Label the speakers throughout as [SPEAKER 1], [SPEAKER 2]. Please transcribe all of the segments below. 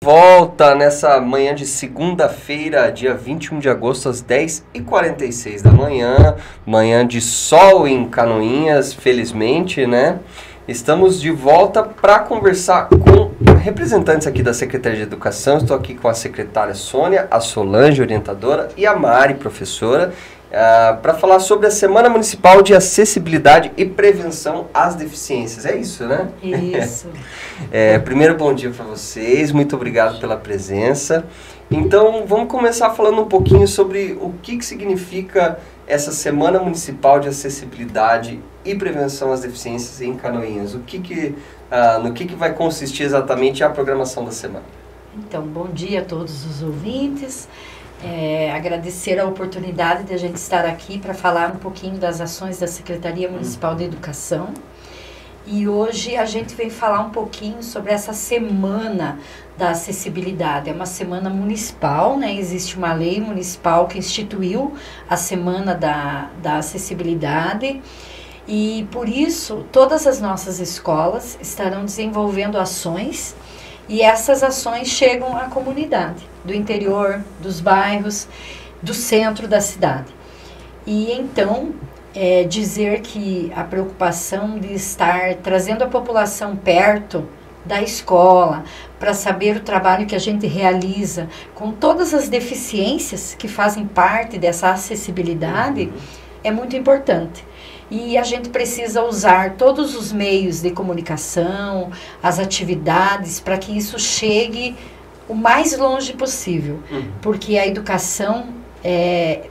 [SPEAKER 1] Volta nessa manhã de segunda-feira, dia 21 de agosto, às 10h46 da manhã. Manhã de sol em Canoinhas, felizmente, né? Estamos de volta para conversar com representantes aqui da Secretaria de Educação. Estou aqui com a secretária Sônia, a Solange, orientadora, e a Mari, professora, para falar sobre a Semana Municipal de Acessibilidade e Prevenção às Deficiências. É isso, né?
[SPEAKER 2] Isso.
[SPEAKER 1] Primeiro, bom dia para vocês. Muito obrigado pela presença. Então, vamos começar falando um pouquinho sobre o que significa essa Semana Municipal de Acessibilidade e Prevenção às Deficiências em Canoinhas. No que vai consistir exatamente a programação da semana?
[SPEAKER 2] Então, bom dia a todos os ouvintes. Agradecer a oportunidade de a gente estar aqui para falar um pouquinho das ações da Secretaria Municipal de Educação. E hoje a gente vem falar um pouquinho sobre essa Semana da Acessibilidade. É uma semana municipal, né? Existe uma lei municipal que instituiu a Semana da Acessibilidade. E por isso, todas as nossas escolas estarão desenvolvendo ações, e essas ações chegam à comunidade, do interior, dos bairros, do centro da cidade. E então, dizer que a preocupação de estar trazendo a população perto da escola, para saber o trabalho que a gente realiza com todas as deficiências que fazem parte dessa acessibilidade, é muito importante. E a gente precisa usar todos os meios de comunicação, as atividades, para que isso chegue o mais longe possível. Porque a educação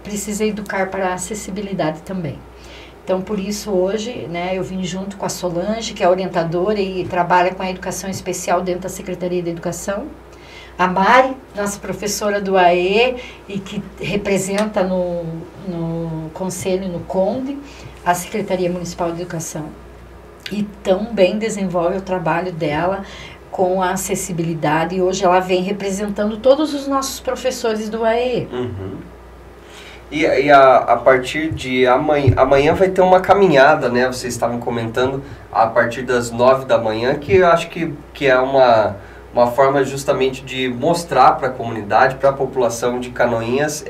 [SPEAKER 2] precisa educar para a acessibilidade também. Então, por isso, hoje, né, eu vim junto com a Solange, que é orientadora e trabalha com a educação especial dentro da Secretaria de Educação. A Mari, nossa professora do AE, e que representa no Conselho, no CONDE, a Secretaria Municipal de Educação. E também desenvolve o trabalho dela com a acessibilidade. E hoje ela vem representando todos os nossos professores do AE.
[SPEAKER 1] E a partir de amanhã vai ter uma caminhada, né? Vocês estavam comentando a partir das 9 da manhã, que eu acho que é uma forma justamente de mostrar para a comunidade, para a população de Canoinhas,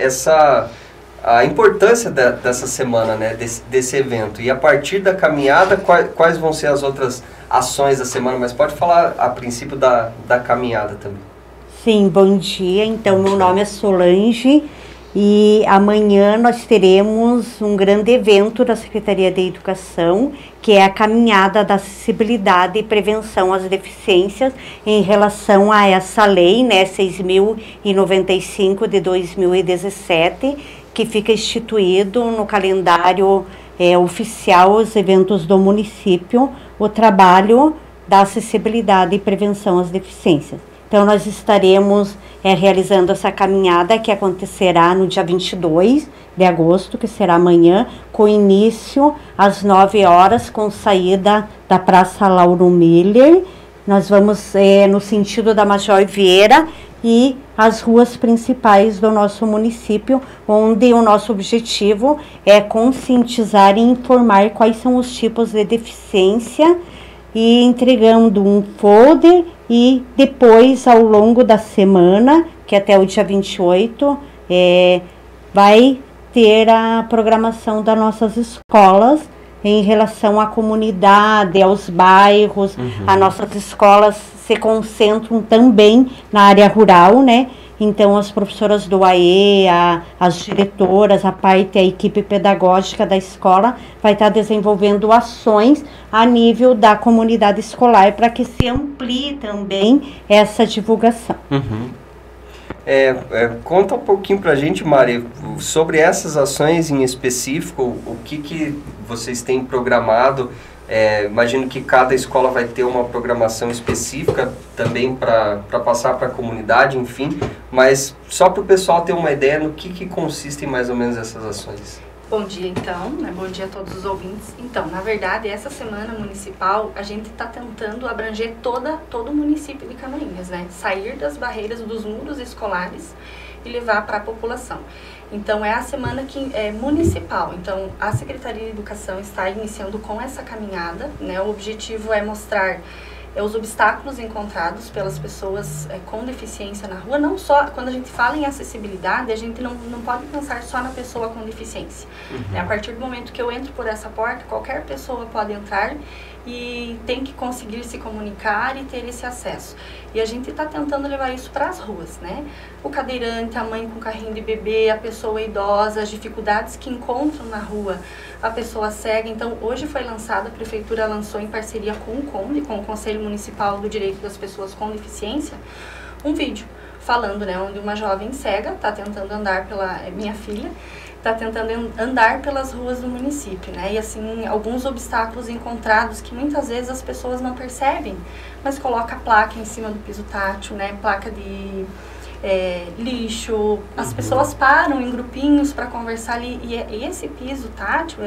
[SPEAKER 1] a importância dessa semana, né? Desse evento. E a partir da caminhada, quais vão ser as outras ações da semana? Mas pode falar a princípio da caminhada também.
[SPEAKER 3] Sim, bom dia. Então, meu nome é Solange. E amanhã nós teremos um grande evento da Secretaria de Educação, que é a Caminhada da Acessibilidade e Prevenção às Deficiências, em relação a essa lei, né, 6.095 de 2017, que fica instituído no calendário oficial, os eventos do município, o trabalho da acessibilidade e prevenção às deficiências. Então, nós estaremos realizando essa caminhada, que acontecerá no dia 22 de agosto, que será amanhã, com início às 9 horas, com saída da Praça Lauro Miller. Nós vamos no sentido da Major Vieira e as ruas principais do nosso município, onde o nosso objetivo é conscientizar e informar quais são os tipos de deficiência, e entregando um folder, e depois, ao longo da semana, que até o dia 28, vai ter a programação das nossas escolas em relação à comunidade, aos bairros. As nossas escolas se concentram também na área rural, né? Então, as professoras do AE, as diretoras, a equipe pedagógica da escola vai estar desenvolvendo ações a nível da comunidade escolar, para que se amplie também essa divulgação.
[SPEAKER 1] Conta um pouquinho para a gente, Mari, sobre essas ações em específico, o que vocês têm programado. Imagino que cada escola vai ter uma programação específica também para passar para a comunidade, enfim, mas só para o pessoal ter uma ideia no que consistem mais ou menos essas ações.
[SPEAKER 4] Bom dia, então, né? Bom dia a todos os ouvintes. Então, na verdade, essa semana municipal, a gente está tentando abranger todo o município de Canoinhas, né? Sair das barreiras dos muros escolares e levar para a população. Então, é a semana que é municipal. Então, a Secretaria de Educação está iniciando com essa caminhada, né? O objetivo é mostrar os obstáculos encontrados pelas pessoas com deficiência na rua. Não só, quando a gente fala em acessibilidade, a gente não pode pensar só na pessoa com deficiência. A partir do momento que eu entro por essa porta, qualquer pessoa pode entrar e tem que conseguir se comunicar e ter esse acesso. E a gente está tentando levar isso para as ruas, né? O cadeirante, a mãe com carrinho de bebê, a pessoa idosa, as dificuldades que encontram na rua, a pessoa cega. Então, hoje foi lançado, a Prefeitura lançou em parceria com o CONDE, com o Conselho Municipal do Direito das Pessoas com Deficiência, um vídeo falando, né, onde uma jovem cega está tentando andar minha filha, está tentando andar pelas ruas do município, né? E assim, alguns obstáculos encontrados que muitas vezes as pessoas não percebem, mas coloca placa em cima do piso tátil, né? Placa de lixo, as pessoas param em grupinhos para conversar ali, e esse piso tátil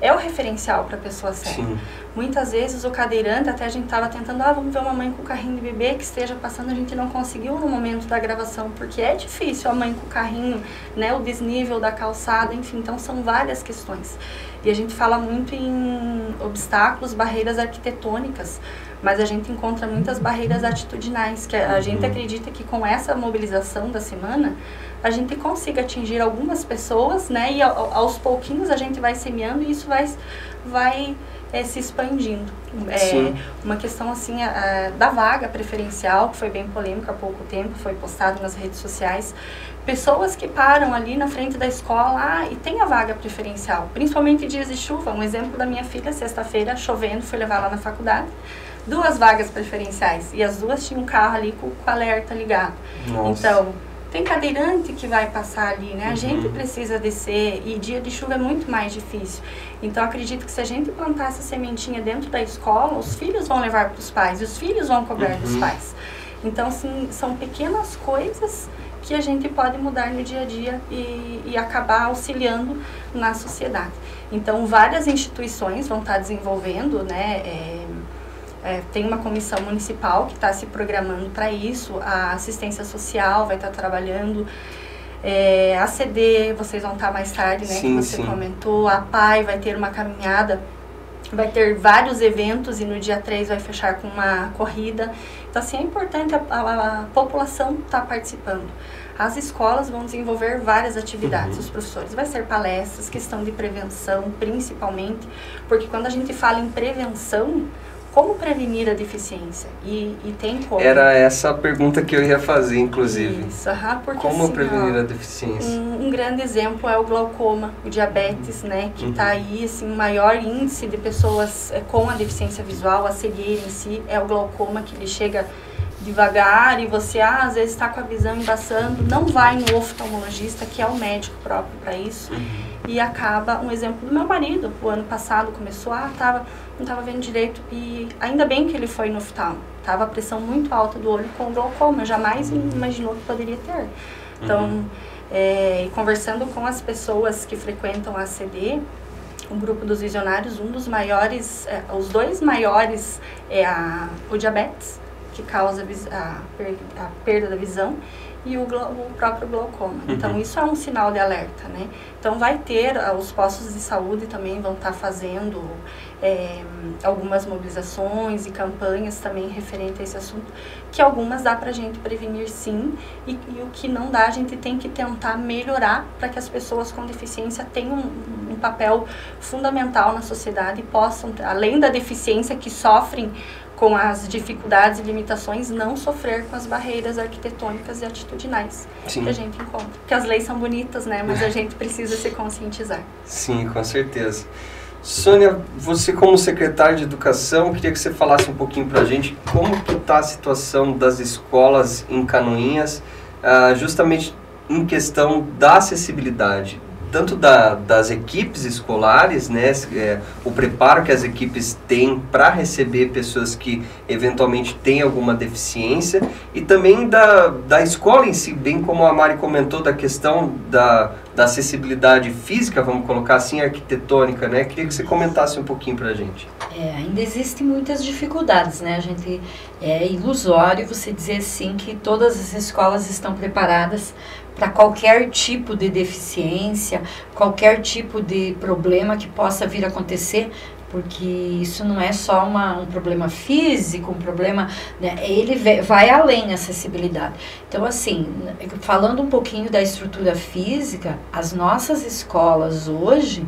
[SPEAKER 4] é o referencial para a pessoa cega. Sim. Muitas vezes o cadeirante, até a gente estava tentando, vamos ver uma mãe com carrinho de bebê que esteja passando, a gente não conseguiu no momento da gravação, porque é difícil a mãe com o carrinho, né, o desnível da calçada, enfim, então são várias questões. E a gente fala muito em obstáculos, barreiras arquitetônicas, mas a gente encontra muitas barreiras atitudinais, que a gente acredita que com essa mobilização da semana, a gente consiga atingir algumas pessoas, né, e aos pouquinhos a gente vai semeando e isso vai se expandindo. Uma questão assim da vaga preferencial, que foi bem polêmica há pouco tempo, foi postado nas redes sociais. Pessoas que param ali na frente da escola e tem a vaga preferencial, principalmente em dias de chuva. Um exemplo da minha filha, sexta-feira, chovendo, fui levar ela na faculdade. 2 vagas preferenciais e as 2 tinham um carro ali com o alerta ligado. Nossa. Então, tem cadeirante que vai passar ali, né? A gente precisa descer e dia de chuva é muito mais difícil. Então, acredito que se a gente plantar essa sementinha dentro da escola, os filhos vão levar para os pais e os filhos vão cobrar dos pais. Então, assim, são pequenas coisas que a gente pode mudar no dia a dia e acabar auxiliando na sociedade. Então, várias instituições vão estar desenvolvendo, né? Tem uma comissão municipal que está se programando para isso, a assistência social vai estar trabalhando, a CD, vocês vão estar mais tarde, né, que você comentou, a PAI vai ter uma caminhada, vai ter vários eventos e no dia 3 vai fechar com uma corrida. Então, assim, é importante a população estar participando. As escolas vão desenvolver várias atividades, os professores, vai ser palestras, questão de prevenção, principalmente, porque quando a gente fala em prevenção, como prevenir a deficiência? E tem como.
[SPEAKER 1] Era essa a pergunta que eu ia fazer, inclusive.
[SPEAKER 4] Isso, porque
[SPEAKER 1] como
[SPEAKER 4] assim,
[SPEAKER 1] prevenir a deficiência?
[SPEAKER 4] Um grande exemplo é o glaucoma, o diabetes, né? Que está aí, assim, o maior índice de pessoas com a deficiência visual, a cegueira em si, é o glaucoma, que ele chega devagar e você, às vezes, está com a visão embaçando, não vai no oftalmologista, que é o médico próprio para isso, e acaba, um exemplo do meu marido, o ano passado começou, não estava vendo direito, e ainda bem que ele foi no oftalmo, estava a pressão muito alta do olho com glaucoma, jamais imaginou que poderia ter. Então, conversando com as pessoas que frequentam a CD, o grupo dos visionários, um dos maiores, os 2 maiores é o diabetes, que causa a perda da visão, e o próprio glaucoma. Então, isso é um sinal de alerta, né? Então, vai ter, os postos de saúde também vão estar fazendo algumas mobilizações e campanhas também referente a esse assunto, que algumas dá pra gente prevenir sim, e o que não dá, a gente tem que tentar melhorar para que as pessoas com deficiência tenham um papel fundamental na sociedade e possam, além da deficiência que sofrem com as dificuldades e limitações, não sofrer com as barreiras arquitetônicas e atitudinais que a gente encontra. Porque as leis são bonitas, né? Mas a gente precisa se conscientizar.
[SPEAKER 1] Sim, com certeza. Sônia, você como secretária de Educação, queria que você falasse um pouquinho para a gente como que está a situação das escolas em Canoinhas, justamente em questão da acessibilidade, tanto das equipes escolares, né, o preparo que as equipes têm para receber pessoas que eventualmente têm alguma deficiência, e também da escola em si, bem como a Mari comentou, da questão da acessibilidade física, vamos colocar assim, arquitetônica, né? Queria que você comentasse um pouquinho para a gente.
[SPEAKER 2] Ainda existem muitas dificuldades, né? É ilusório você dizer assim que todas as escolas estão preparadas para qualquer tipo de deficiência, qualquer tipo de problema que possa vir a acontecer, porque isso não é só um problema físico, um problema, né, ele vai além da acessibilidade. Então, assim, falando um pouquinho da estrutura física, as nossas escolas hoje,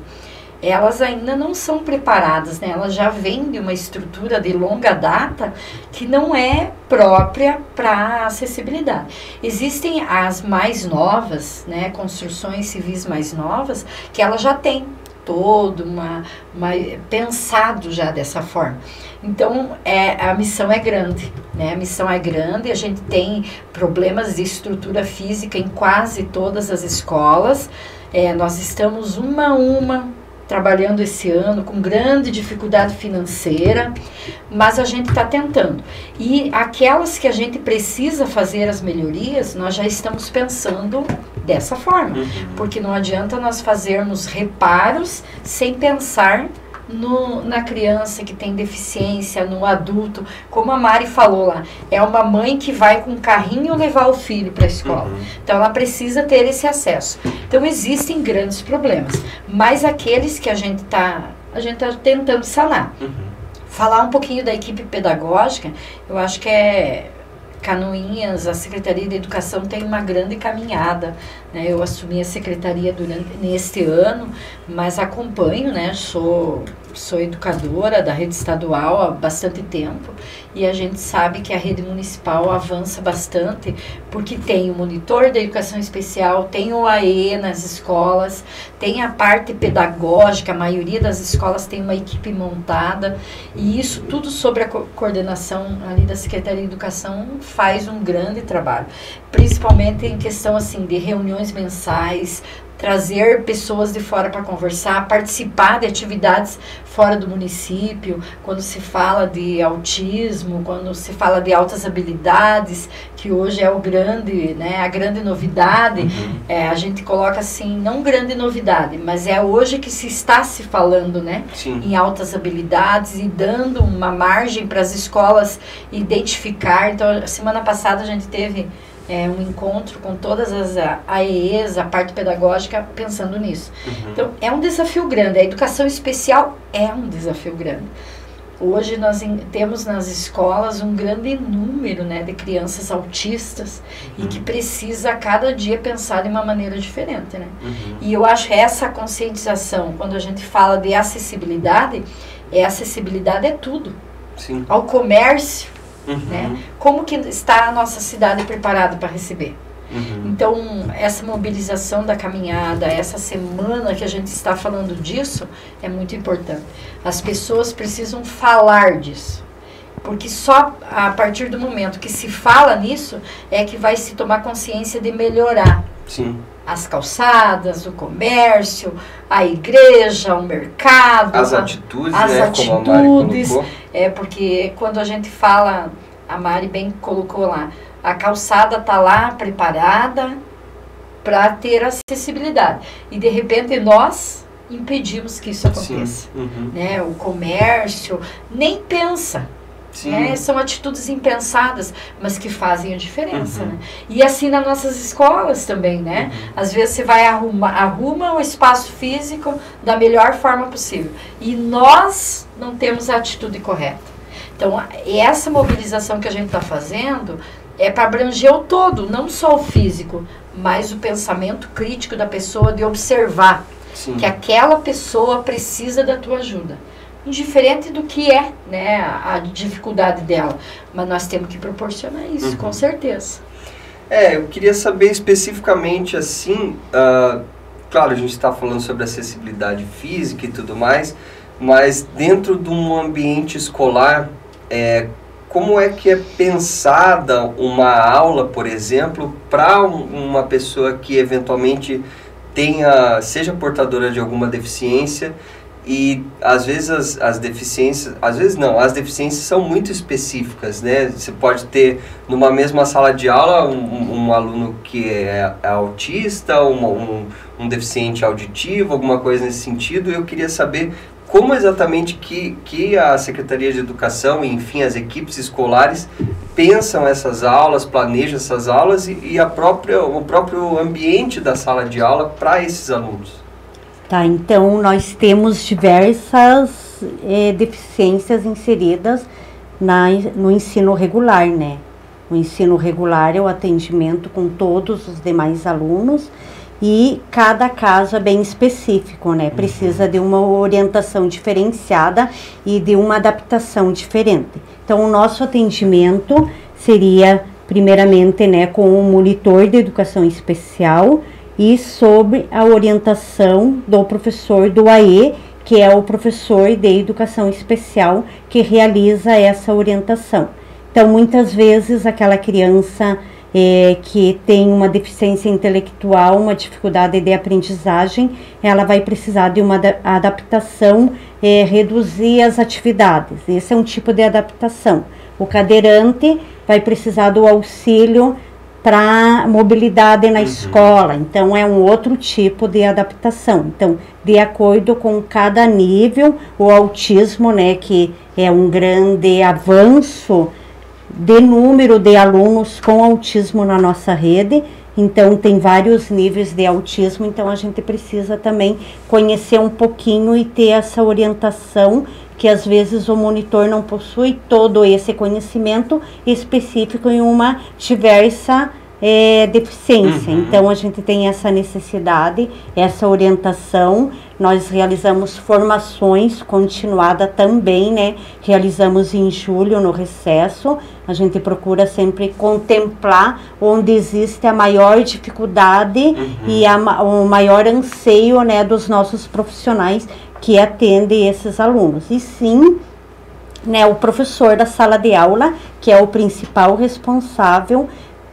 [SPEAKER 2] elas ainda não são preparadas, né? Elas já vêm de uma estrutura de longa data que não é própria para acessibilidade. Existem as mais novas, né, construções civis mais novas, que elas já têm todo pensado já dessa forma. Então, a missão é grande, né? A missão é grande, a gente tem problemas de estrutura física em quase todas as escolas. Nós estamos uma a uma trabalhando esse ano com grande dificuldade financeira, mas a gente está tentando. E aquelas que a gente precisa fazer as melhorias, nós já estamos pensando dessa forma, porque não adianta nós fazermos reparos sem pensar na criança que tem deficiência, no adulto. Como a Mari falou lá, é uma mãe que vai com um carrinho levar o filho para a escola. Então, ela precisa ter esse acesso. Então, existem grandes problemas, mas aqueles que a gente tá tentando sanar. Falar um pouquinho da equipe pedagógica, eu acho que Canoinhas, a Secretaria de Educação tem uma grande caminhada, né? Eu assumi a secretaria neste ano, mas acompanho, né? Sou educadora da rede estadual há bastante tempo e a gente sabe que a rede municipal avança bastante porque tem o monitor da educação especial, tem o AE nas escolas, tem a parte pedagógica, a maioria das escolas tem uma equipe montada e isso tudo sobre a coordenação ali da Secretaria de Educação faz um grande trabalho, principalmente em questão assim de reuniões mensais, trazer pessoas de fora para conversar, participar de atividades fora do município, quando se fala de autismo, quando se fala de altas habilidades, que hoje é a grande novidade, a gente coloca assim, não grande novidade, mas é hoje que se está se falando, né, em altas habilidades e dando uma margem para as escolas identificar. Então, semana passada a gente teve um encontro com todas as AEEs, a parte pedagógica, pensando nisso. Então, é um desafio grande. A educação especial é um desafio grande. Hoje nós temos nas escolas um grande número, né, de crianças autistas e que precisa a cada dia pensar de uma maneira diferente, né? E eu acho essa conscientização, quando a gente fala de acessibilidade, acessibilidade é tudo. Ao comércio, né? Como que está a nossa cidade preparada para receber? Então, essa mobilização da caminhada, essa semana que a gente está falando disso, é muito importante. As pessoas precisam falar disso. Porque só a partir do momento que se fala nisso, é que vai se tomar consciência de melhorar. As calçadas, o comércio, a igreja, o mercado.
[SPEAKER 1] As atitudes,
[SPEAKER 2] as
[SPEAKER 1] né?
[SPEAKER 2] atitudes.
[SPEAKER 1] Como a Mari colocou.
[SPEAKER 2] Porque quando a gente fala, a Mari bem colocou lá, a calçada está lá preparada para ter acessibilidade. E de repente nós impedimos que isso aconteça. Né? O comércio nem pensa. São atitudes impensadas, mas que fazem a diferença, né? E assim nas nossas escolas também, né? Às vezes você vai arruma o espaço físico da melhor forma possível. E nós não temos a atitude correta. Então, essa mobilização que a gente está fazendo é para abranger o todo, não só o físico, mas o pensamento crítico da pessoa de observar que aquela pessoa precisa da tua ajuda. Indiferente do que é, né, a dificuldade dela. Mas nós temos que proporcionar isso, com certeza.
[SPEAKER 1] Eu queria saber especificamente assim, claro, a gente está falando sobre acessibilidade física e tudo mais, mas dentro de um ambiente escolar, como é que é pensada uma aula, por exemplo, para uma pessoa que eventualmente seja portadora de alguma deficiência? E às vezes as deficiências, as deficiências são muito específicas, né? Você pode ter numa mesma sala de aula um aluno que é autista, um deficiente auditivo, alguma coisa nesse sentido. Eu queria saber como exatamente que a Secretaria de Educação e, enfim, as equipes escolares pensam essas aulas, planejam essas aulas e o próprio ambiente da sala de aula para esses alunos.
[SPEAKER 3] Tá, então nós temos diversas deficiências inseridas no ensino regular, né? O ensino regular é o atendimento com todos os demais alunos e cada caso é bem específico, né? Precisa de uma orientação diferenciada e de uma adaptação diferente. Então, o nosso atendimento seria, primeiramente, né, com o monitor de educação especial e sobre a orientação do professor do AE, que é o professor de educação especial que realiza essa orientação. Então, muitas vezes, aquela criança que tem uma deficiência intelectual, uma dificuldade de aprendizagem, ela vai precisar de uma adaptação, reduzir as atividades. Esse é um tipo de adaptação. O cadeirante vai precisar do auxílio para mobilidade na escola, então é um outro tipo de adaptação. Então, de acordo com cada nível, o autismo, né, que é um grande avanço de número de alunos com autismo na nossa rede, então tem vários níveis de autismo, então a gente precisa também conhecer um pouquinho e ter essa orientação, que às vezes o monitor não possui todo esse conhecimento específico em uma diversa deficiência. Então a gente tem essa necessidade, essa orientação. Nós realizamos formações continuadas também, né? Realizamos em julho no recesso. A gente procura sempre contemplar onde existe a maior dificuldade e o maior anseio, né, dos nossos profissionais que atendem esses alunos. E sim, né, o professor da sala de aula, que é o principal responsável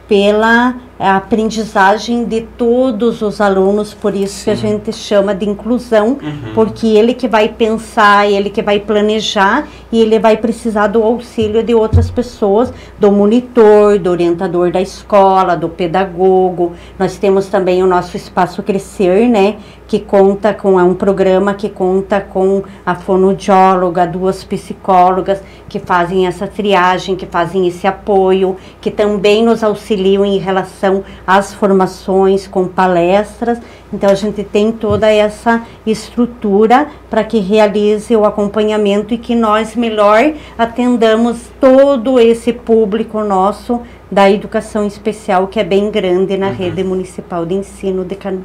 [SPEAKER 3] pela aprendizagem de todos os alunos, por isso que a gente chama de inclusão, porque ele que vai pensar, ele que vai planejar e ele vai precisar do auxílio de outras pessoas, do monitor, do orientador da escola, do pedagogo. Nós temos também o nosso Espaço Crescer, né, que conta com, é um programa que conta com a fonoaudióloga, 2 psicólogas que fazem essa triagem, que fazem esse apoio, que também nos auxiliam em relação às formações com palestras. Então a gente tem toda essa estrutura para que realize o acompanhamento e que nós melhor atendamos todo esse público nosso da educação especial, que é bem grande na rede municipal de ensino de Canoas.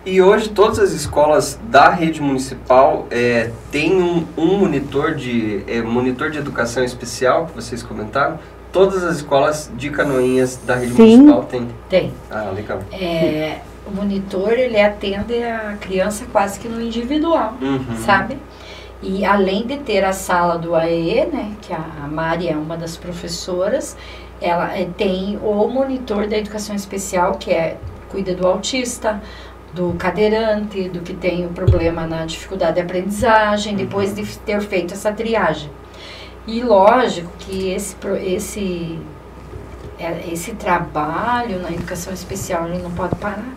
[SPEAKER 1] E hoje todas as escolas da rede municipal têm um monitor de educação especial, que vocês comentaram? Todas as escolas de Canoinhas da rede municipal têm?
[SPEAKER 2] Tem.
[SPEAKER 1] Ah, legal.
[SPEAKER 2] O monitor, ele atende a criança quase que no individual, sabe? E além de ter a sala do AE, né, que a Mari é uma das professoras, ela tem o monitor da educação especial, que cuida do autista, do cadeirante, do que tem o problema na dificuldade de aprendizagem, depois de ter feito essa triagem. E lógico que esse trabalho na educação especial, ele não pode parar.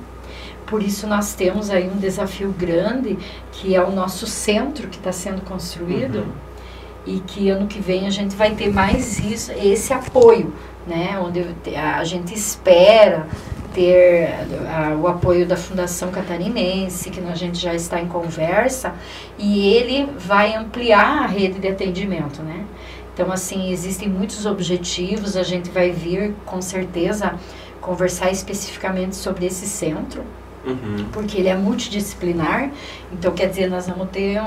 [SPEAKER 2] Por isso nós temos aí um desafio grande, que é o nosso centro que está sendo construído, e que ano que vem a gente vai ter mais esse apoio, né? Onde a gente espera ter o apoio da Fundação Catarinense, que a gente já está em conversa, e ele vai ampliar a rede de atendimento, né? Então, assim, existem muitos objetivos, a gente vai vir, com certeza, conversar especificamente sobre esse centro, porque ele é multidisciplinar, então, quer dizer, nós vamos ter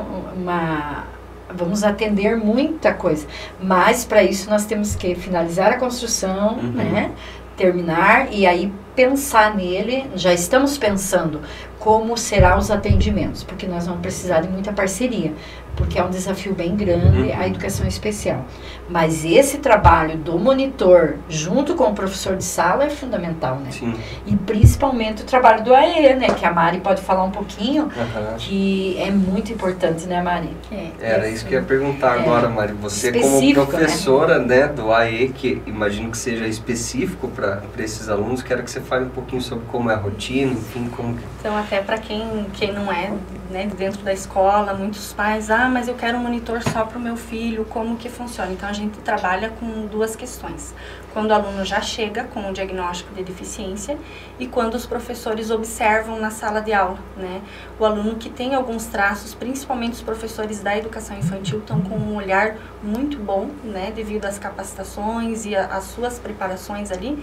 [SPEAKER 2] vamos atender muita coisa, mas para isso nós temos que finalizar a construção, né? Terminar e aí pensar nele. Já estamos pensando como serão os atendimentos, porque nós vamos precisar de muita parceria, porque é um desafio bem grande a educação especial. Mas esse trabalho do monitor junto com o professor de sala é fundamental, né? Sim. E principalmente o trabalho do AE, né? Que a Mari pode falar um pouquinho, que é muito importante, né, Mari?
[SPEAKER 1] Era isso que eu ia perguntar agora, Mari. Você como professora, né, do AE, que imagino que seja específico para esses alunos, quero que você fale um pouquinho sobre como é a rotina, enfim, como que...
[SPEAKER 4] Então, até para quem não é, né, dentro da escola, muitos pais, mas eu quero um monitor só para o meu filho, como que funciona? Então, a gente trabalha com duas questões. Quando o aluno já chega com o diagnóstico de deficiência e quando os professores observam na sala de aula, né? O aluno que tem alguns traços, principalmente os professores da educação infantil, estão com um olhar muito bom, né, devido às capacitações e às suas preparações ali,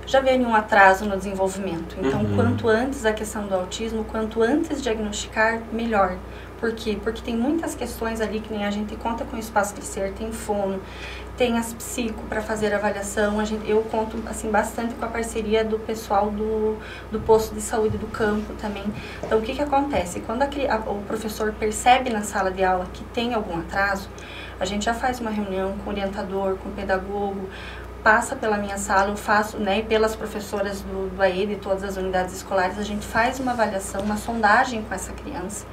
[SPEAKER 4] já vê um atraso no desenvolvimento. Então, quanto antes a questão do autismo, quanto antes diagnosticar, melhor. Por quê? Porque tem muitas questões ali que nem a gente conta com o Espaço Crescer, tem fono, tem as psico para fazer avaliação. Eu conto assim, bastante com a parceria do pessoal do posto de saúde do campo também. Então, o que acontece? Quando o professor percebe na sala de aula que tem algum atraso, a gente já faz uma reunião com o orientador, com o pedagogo, passa pela minha sala, eu faço, né, e pelas professoras do AE, de todas as unidades escolares, a gente faz uma avaliação, uma sondagem com essa criança.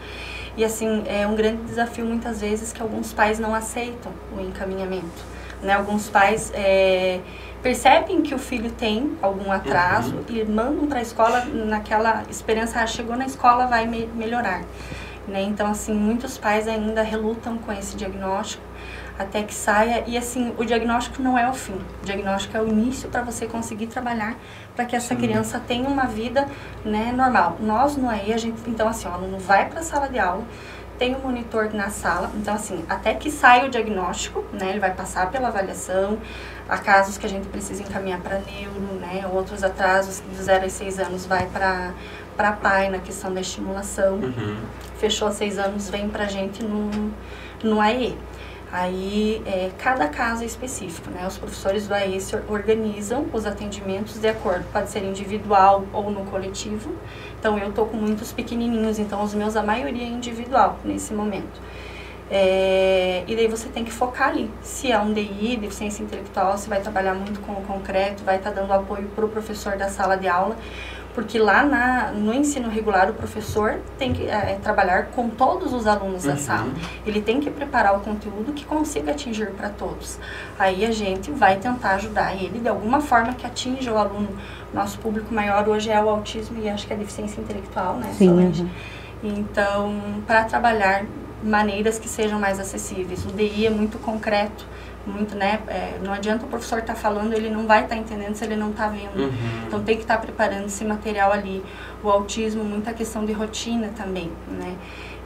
[SPEAKER 4] E assim, é um grande desafio muitas vezes que alguns pais não aceitam o encaminhamento, né? Alguns pais percebem que o filho tem algum atraso e mandam para a escola naquela esperança, chegou na escola, vai melhorar, né? Então, assim, muitos pais ainda relutam com esse diagnóstico, até que saia, e assim, o diagnóstico não é o fim, o diagnóstico é o início para você conseguir trabalhar para que essa criança tenha uma vida, né, normal. Nós no AE, então assim, o aluno vai para a sala de aula, tem um monitor na sala, então assim, até que saia o diagnóstico, né, ele vai passar pela avaliação, há casos que a gente precisa encaminhar para neuro, né, outros atrasos de 0 a 6 anos vai para pai na questão da estimulação, fechou 6 anos, vem para a gente no AE. Aí, cada caso é específico, né? Os professores do AE organizam os atendimentos de acordo, pode ser individual ou no coletivo. Então, eu tô com muitos pequenininhos, então os meus, a maioria é individual nesse momento. E daí você tem que focar ali. Se é um DI, deficiência intelectual, você vai trabalhar muito com o concreto, vai estar dando apoio para o professor da sala de aula, porque lá no ensino regular o professor tem que trabalhar com todos os alunos da sala. Ele tem que preparar o conteúdo que consiga atingir para todos. Aí a gente vai tentar ajudar ele de alguma forma que atinja o aluno. Nosso público maior hoje é o autismo e acho que é a deficiência intelectual, né?
[SPEAKER 3] Sim.
[SPEAKER 4] Então, para trabalhar maneiras que sejam mais acessíveis. O DI é muito concreto, muito, né? Não adianta o professor estar falando, ele não vai estar entendendo se ele não está vendo. Então tem que estar preparando esse material ali. O autismo, muita questão de rotina também, né?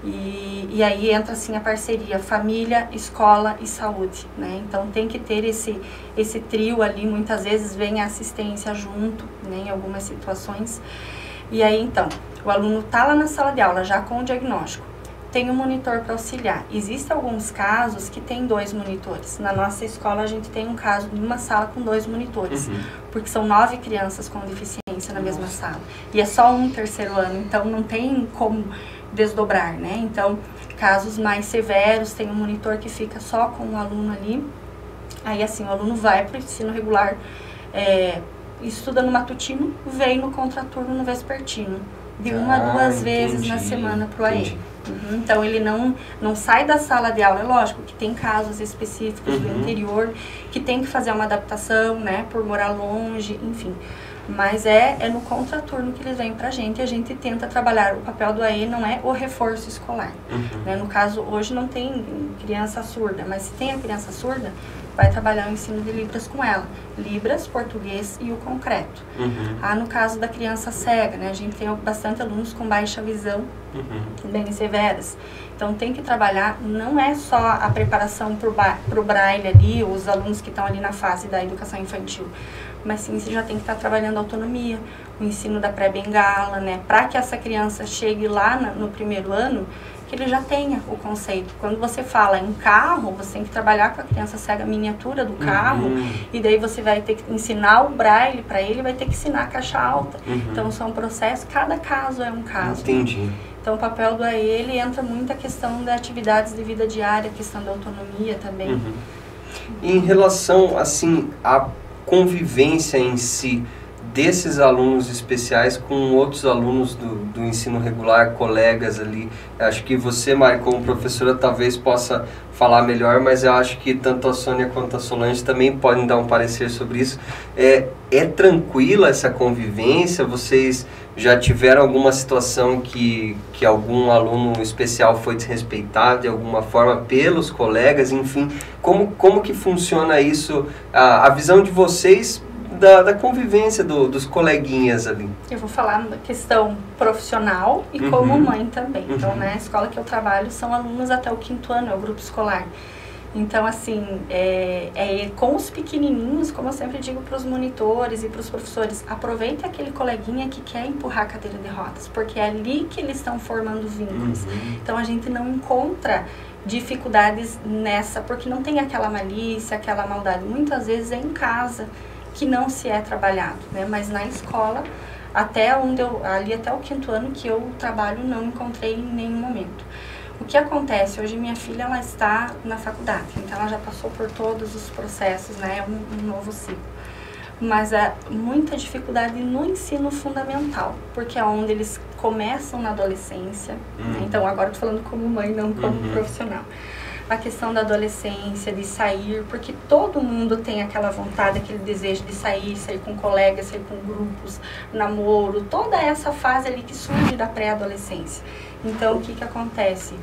[SPEAKER 4] E aí entra assim a parceria família, escola e saúde, né? Então tem que ter esse trio ali, muitas vezes vem a assistência junto, né, em algumas situações. E aí então, o aluno está lá na sala de aula já com o diagnóstico, tem um monitor para auxiliar. Existem alguns casos que tem 2 monitores. Na nossa escola a gente tem um caso de uma sala com 2 monitores, porque são 9 crianças com deficiência na mesma sala. E é só um terceiro ano, então não tem como desdobrar, né? Então, casos mais severos, tem um monitor que fica só com o aluno ali. Aí assim, o aluno vai para o ensino regular, estuda no matutino, vem no contraturno no vespertino. De 1 a 2 vezes na semana para o AE. Então, ele não sai da sala de aula. É lógico que tem casos específicos do interior que tem que fazer uma adaptação, né, por morar longe, enfim. Mas é no contraturno que eles vêm pra gente e a gente tenta trabalhar. O papel do AE não é o reforço escolar. Né? No caso, hoje não tem criança surda, mas se tem a criança surda, vai trabalhar o ensino de Libras com ela. Libras, português e o concreto. No caso da criança cega, né, a gente tem bastante alunos com baixa visão, bem severas. Então tem que trabalhar, não é só a preparação para o braille ali, os alunos que estão ali na fase da educação infantil, mas sim, você já tem que estar trabalhando a autonomia, o ensino da pré-bengala, né, para que essa criança chegue lá no primeiro ano, que ele já tenha o conceito. Quando você fala em carro, você tem que trabalhar com a criança cega a miniatura do carro, e daí você vai ter que ensinar o braille para ele, vai ter que ensinar a caixa alta. Então são processos, cada caso é um caso.
[SPEAKER 1] Entendi.
[SPEAKER 4] Né? Então o papel do AE, ele entra muito a questão das atividades de vida diária, a questão da autonomia também.
[SPEAKER 1] E em relação, assim, à convivência em si desses alunos especiais com outros alunos do ensino regular, colegas ali. Acho que você, Mari, como professora, talvez possa falar melhor, mas eu acho que tanto a Sônia quanto a Solange também podem dar um parecer sobre isso. É tranquila essa convivência? Vocês já tiveram alguma situação que algum especial foi desrespeitado de alguma forma pelos colegas? Enfim, como que funciona isso? A visão de vocês da convivência dos coleguinhas ali.
[SPEAKER 4] Eu vou falar da questão profissional e como mãe também. Então, né, a escola que eu trabalho são alunos até o 5º ano, é o grupo escolar. Então, assim, com os pequenininhos, como eu sempre digo para os monitores e para os professores, aproveite aquele coleguinha que quer empurrar a cadeira de rodas, porque é ali que eles estão formando vínculos. Então, a gente não encontra dificuldades nessa, porque não tem aquela malícia, aquela maldade. Muitas vezes é em casa que não se é trabalhado, né? Mas na escola, ali até o 5º ano que eu trabalho, não encontrei em nenhum momento. O que acontece? Hoje minha filha, ela está na faculdade, então ela já passou por todos os processos, né? É um novo ciclo. Mas há muita dificuldade no ensino fundamental, porque é onde eles começam na adolescência. Né? Então agora eu estou falando como mãe, não como profissional. A questão da adolescência, de sair, porque todo mundo tem aquela vontade, aquele desejo de sair com colegas, sair com grupos, namoro, toda essa fase ali que surge da pré-adolescência. Então, o que acontece?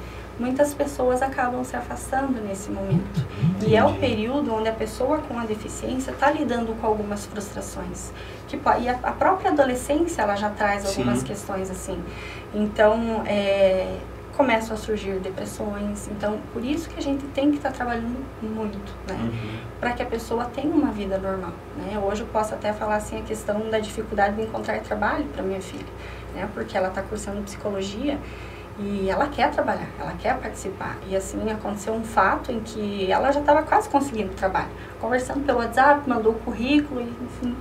[SPEAKER 4] Muitas pessoas acabam se afastando nesse momento. E é o período onde a pessoa com a deficiência está lidando com algumas frustrações. E a própria adolescência, ela já traz algumas questões assim. Então, começam a surgir depressões. Então, por isso que a gente tem que estar trabalhando muito, né? Para que a pessoa tenha uma vida normal, né? Hoje eu posso até falar assim a questão da dificuldade de encontrar trabalho para minha filha, né? Porque ela está cursando psicologia e ela quer trabalhar, ela quer participar. E assim, aconteceu um fato em que ela já estava quase conseguindo trabalho. Conversando pelo WhatsApp, mandou o currículo, e, enfim.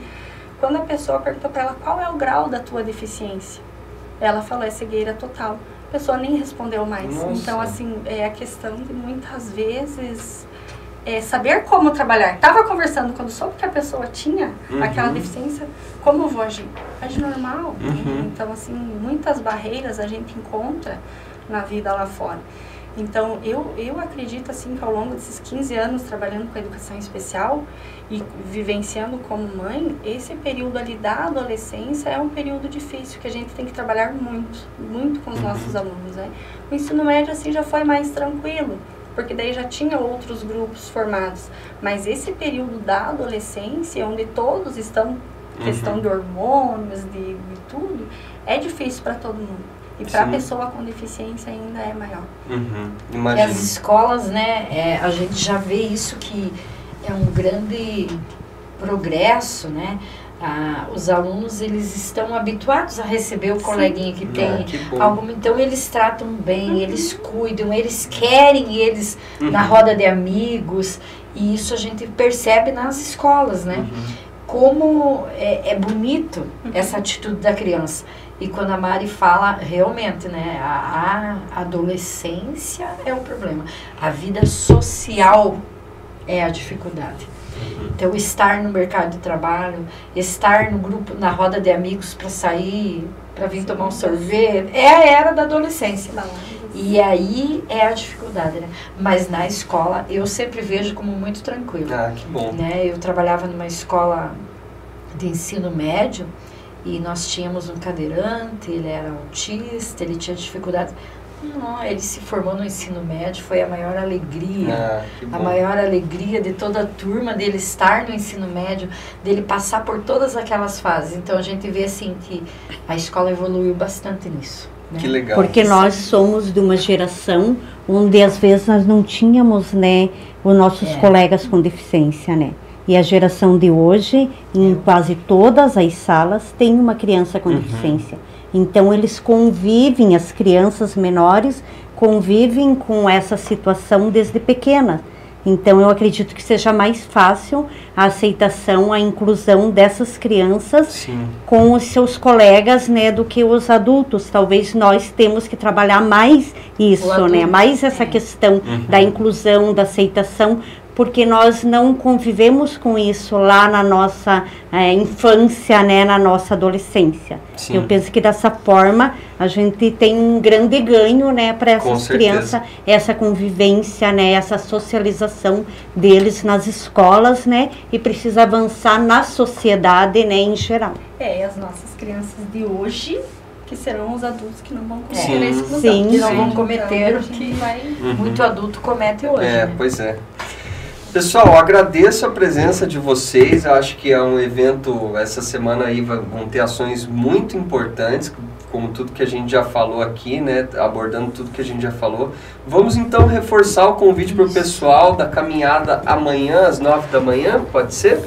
[SPEAKER 4] Quando a pessoa perguntou para ela qual é o grau da tua deficiência, ela falou, é cegueira total. A pessoa nem respondeu mais.
[SPEAKER 1] Nossa.
[SPEAKER 4] Então, assim, é a questão de muitas vezes saber como trabalhar. Estava conversando, quando soube que a pessoa tinha aquela deficiência, como eu vou agir? Agir normal. Então, assim, muitas barreiras a gente encontra na vida lá fora. Então, eu acredito, assim, que ao longo desses 15 anos trabalhando com a educação especial e vivenciando como mãe, esse período ali da adolescência é um período difícil, que a gente tem que trabalhar muito, muito com os nossos alunos, né? O ensino médio, assim, já foi mais tranquilo, porque daí já tinha outros grupos formados. Mas esse período da adolescência, onde todos estão, questão de hormônios, de tudo, é difícil para todo mundo. E para a pessoa com deficiência ainda é maior.
[SPEAKER 2] E as escolas, né, a gente já vê isso que é um grande progresso, né? Os alunos, eles estão habituados a receber o coleguinha que tem alguma, então eles tratam bem, eles cuidam, eles querem eles na roda de amigos, e isso a gente percebe nas escolas, né? Como é bonito essa atitude da criança. E quando a Mari fala, realmente, né, a adolescência é o problema. A vida social é a dificuldade. Então, estar no mercado de trabalho, estar no grupo, na roda de amigos para sair, para vir tomar um sorvete, é a era da adolescência. E aí é a dificuldade, né? Mas na escola, eu sempre vejo como muito tranquilo.
[SPEAKER 1] Que bom.
[SPEAKER 2] Né? Eu trabalhava numa escola de ensino médio, e nós tínhamos um cadeirante, ele era autista, ele tinha dificuldades. Não, ele se formou no ensino médio, foi a maior alegria. A maior alegria de toda a turma, dele estar no ensino médio, dele passar por todas aquelas fases. Então a gente vê assim que a escola evoluiu bastante nisso. Né?
[SPEAKER 1] Que legal.
[SPEAKER 3] Porque nós somos de uma geração onde às vezes nós não tínhamos, né, os nossos colegas com deficiência, né? E a geração de hoje, em quase todas as salas, tem uma criança com deficiência. Então, eles convivem, as crianças menores convivem com essa situação desde pequena. Então, eu acredito que seja mais fácil a aceitação, a inclusão dessas crianças com os seus colegas, né, do que os adultos. Talvez nós temos que trabalhar mais isso, né, mais essa questão da inclusão, da aceitação, porque nós não convivemos com isso lá na nossa infância, né, na nossa adolescência.
[SPEAKER 1] Sim.
[SPEAKER 3] Eu penso que dessa forma a gente tem um grande ganho, né, para essas crianças, essa convivência, né, essa socialização deles nas escolas, né, e precisa avançar na sociedade, né, em geral.
[SPEAKER 4] As nossas crianças de hoje que serão os adultos que não vão cometer
[SPEAKER 1] Sim.
[SPEAKER 4] a exclusão.
[SPEAKER 3] Sim.
[SPEAKER 2] Que não vão
[SPEAKER 4] Então,
[SPEAKER 2] cometer
[SPEAKER 4] a
[SPEAKER 2] o
[SPEAKER 4] gente
[SPEAKER 2] que
[SPEAKER 4] vai...
[SPEAKER 2] muito adulto comete hoje. né?
[SPEAKER 1] Pois é. Pessoal, agradeço a presença de vocês. Eu acho que é um evento, essa semana aí vão ter ações muito importantes, como tudo que a gente já falou aqui, né? Abordando tudo que a gente já falou. Vamos então reforçar o convite para o pessoal da caminhada amanhã, às 9 da manhã, pode ser?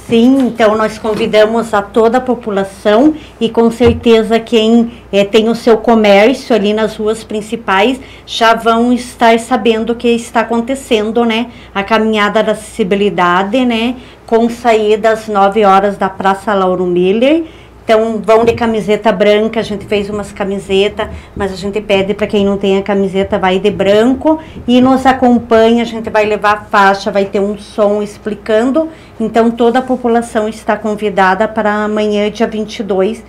[SPEAKER 3] Sim, então nós convidamos a toda a população e com certeza quem tem o seu comércio ali nas ruas principais já vão estar sabendo o que está acontecendo, né? A caminhada da acessibilidade, né? Com saída às 9 horas da Praça Lauro Miller. Então, vão de camiseta branca, a gente fez umas camisetas, mas a gente pede para quem não tem a camiseta, vai de branco e nos acompanha, a gente vai levar a faixa, vai ter um som explicando. Então, toda a população está convidada para amanhã, dia 22,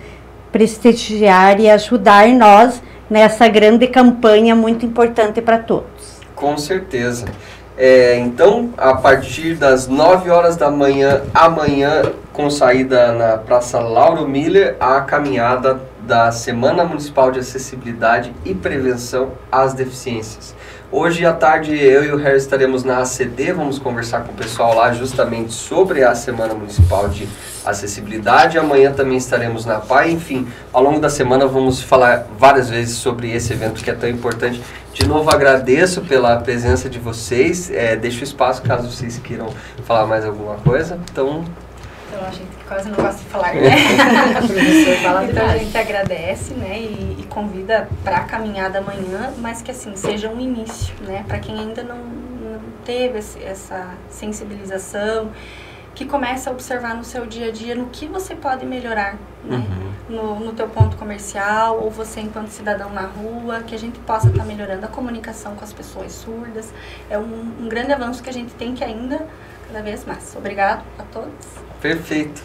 [SPEAKER 3] prestigiar e ajudar nós nessa grande campanha muito importante para todos.
[SPEAKER 1] Com certeza. Então, a partir das 9 horas da manhã, amanhã, com saída na Praça Lauro Miller, a caminhada da Semana Municipal de Acessibilidade e Prevenção às Deficiências. Hoje à tarde eu e o Harry estaremos na ACD, vamos conversar com o pessoal lá justamente sobre a Semana Municipal de Acessibilidade. Amanhã também estaremos na PAI, enfim, ao longo da semana vamos falar várias vezes sobre esse evento que é tão importante. De novo agradeço pela presença de vocês, deixo espaço caso vocês queiram falar mais alguma coisa. Então
[SPEAKER 4] a gente quase não gosta de falar, né? Então a gente agradece, né, e convida para a caminhada amanhã, mas que assim seja um início, né, para quem ainda não teve essa sensibilização, que comece a observar no seu dia a dia no que você pode melhorar, né? No teu ponto comercial, ou você enquanto cidadão na rua, que a gente possa estar melhorando a comunicação com as pessoas surdas. É um grande avanço que a gente tem que ainda cada vez mais. Obrigado a todos.
[SPEAKER 1] Perfeito.